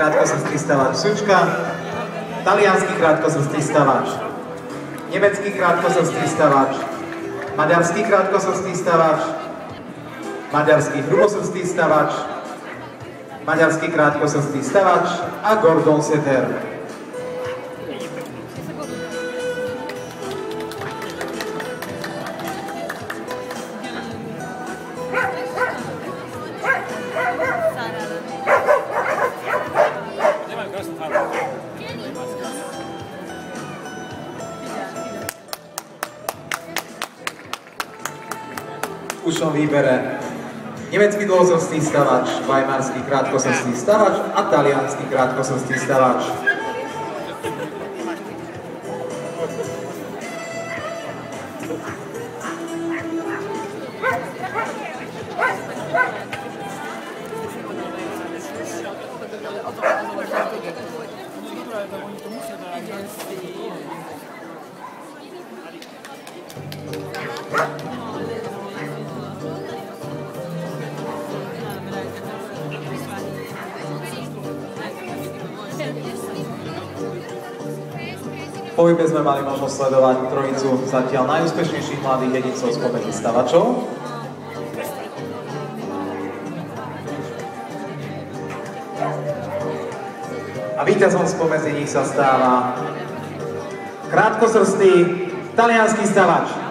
krátkosrstý stavač Sučka, taliansky krátkosrstý stavač, nemecký krátkosrstý stavač, maďarský krátkosrstý stavač, maďarský hrubosrstý stavač, maďarský krátkosrstý stavač a Gordon Setter. V ušom výbere nemecký dôsrstný stavač, weimarský krátkosrstný stavač a taliansky krátkosrstný stavač. V pohybe sme mali možnosť sledovať trojicu zatiaľ najúspešnejších mladých jedincov spomedzi stavačov. A víťazom spomedzi nich sa stáva krátkosrstý taliansky stavač.